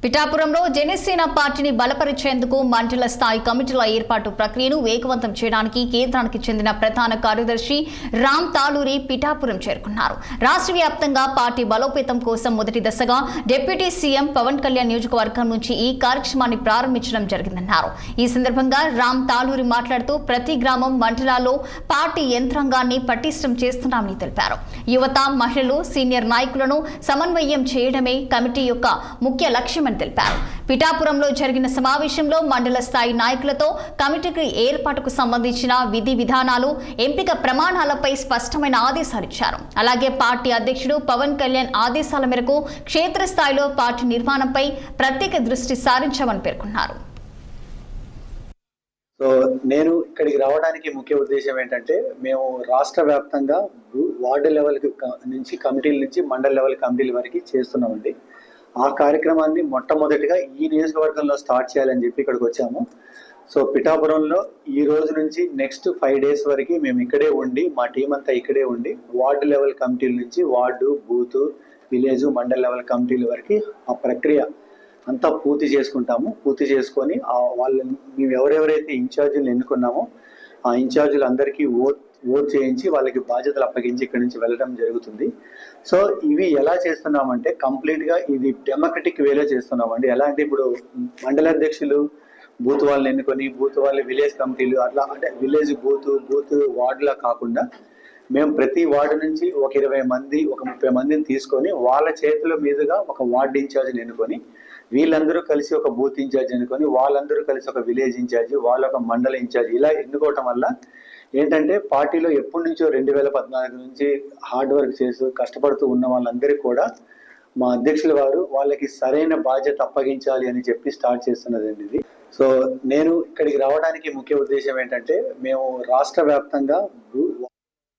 పిఠాపురంలో జనసేన పార్టీని బలపరిచేందుకు మండల స్థాయి కమిటీల ఏర్పాటు ప్రక్రియను వేగవంతం చేయడానికి కేంద్రానికి చెందిన ప్రధాన కార్యదర్శి రామ్ తాలూరి పిఠాపురం చేరుకున్నారు. రాష్ట్ర వ్యాప్తంగా పార్టీ బలోపేతం కోసం మొదటి దశగా డిప్యూటీ సీఎం పవన్ కళ్యాణ్ నియోజకవర్గం నుంచి ఈ కార్యక్రమాన్ని ప్రారంభించడం జరిగిందన్నారు. ఈ సందర్భంగా రామ్ తాలూరి మాట్లాడుతూ ప్రతి గ్రామం మండలాల్లో పార్టీ యంత్రాంగాన్ని పటిష్టం చేస్తున్నామని తెలిపారు. యువత, మహిళలు, సీనియర్ నాయకులను సమన్వయం చేయడమే కమిటీ యొక్క ముఖ్య లక్ష్యం తెలిపారు. పిఠాపురంలో జరిగిన సమావేశంలో మండల స్థాయి నాయకులతో కమిటీకి ఏర్పాటుకు సంబంధించిన విధి విధానాలు, ఎంపిక ప్రమాణాలపై స్పష్టమైన ఆదేశాలు ఇచ్చారు. అలాగే పార్టీ అధ్యక్షుడు పవన్ కళ్యాణ్ ఆదేశాల మేరకు క్షేత్రస్థాయిలో పార్టీ నిర్మాణంపై ప్రత్యేక దృష్టి సారించామని పేర్కొన్నారు. సో నేను ఇక్కడికి రావడానికి ముఖ్య ఉద్దేశం ఏంటంటే, మేము రాష్ట్ర వ్యాప్తంగా వార్డు లెవెల్ నుంచి కమిటీల నుంచి మండల లెవెల్ కమిటీల వరకు చేస్తున్నామండి. ఆ కార్యక్రమాన్ని మొట్టమొదటిగా ఈ నియోజకవర్గంలో స్టార్ట్ చేయాలని చెప్పి ఇక్కడికి వచ్చాము. సో పిఠాపురంలో ఈ రోజు నుంచి నెక్స్ట్ 5 days వరకు మేము ఇక్కడే ఉండి, మా టీం అంతా ఇక్కడే ఉండి, వార్డు లెవెల్ కమిటీల నుంచి వార్డు, బూత్, విలేజ్, మండల లెవెల్ కమిటీల వరకు ఆ ప్రక్రియ అంతా పూర్తి చేసుకుంటాము. పూర్తి చేసుకొని వాళ్ళని మేము ఎవరెవరైతే ఇన్ఛార్జీలు ఎన్నుకున్నామో ఆ ఇన్ఛార్జీలు అందరికీ ఓట్ చేయించి వాళ్ళకి బాధ్యతలు అప్పగించి ఇక్కడి నుంచి వెళ్ళడం జరుగుతుంది. సో ఇవి ఎలా చేస్తున్నామంటే కంప్లీట్గా ఇది డెమోక్రటిక్ వేలో చేస్తున్నామండి. ఎలా అంటే ఇప్పుడు మండల అధ్యక్షులు బూత్ వాళ్ళని ఎన్నుకొని, బూత్ వాళ్ళ విలేజ్ కమిటీలు, అట్లా అంటే విలేజ్ బూత్ వార్డులా కాకుండా మేము ప్రతి వార్డు నుంచి ఒక 20 మంది, ఒక 30 మందిని తీసుకొని వాళ్ళ చేతుల మీదుగా ఒక వార్డు ఇన్ఛార్జిని ఎన్నుకొని, వీళ్ళందరూ కలిసి ఒక బూత్ ఇన్ఛార్జ్ ఎన్నుకొని, వాళ్ళందరూ కలిసి ఒక విలేజ్ ఇన్ఛార్జ్, వాళ్ళ ఒక మండల ఇన్ఛార్జ్, ఇలా ఎన్నుకోవటం వల్ల ఏంటంటే పార్టీలో ఎప్పటి నుంచో 2014 నుంచి హార్డ్ వర్క్ చేస్తూ కష్టపడుతూ ఉన్న వాళ్ళందరికీ కూడా మా అధ్యక్షుల వారు వాళ్ళకి సరైన బాధ్యత అప్పగించాలి అని చెప్పి స్టార్ట్ చేస్తున్నదండి ఇది. సో నేను ఇక్కడికి రావడానికి ముఖ్య ఉద్దేశం ఏంటంటే, మేము రాష్ట్ర వ్యాప్తంగా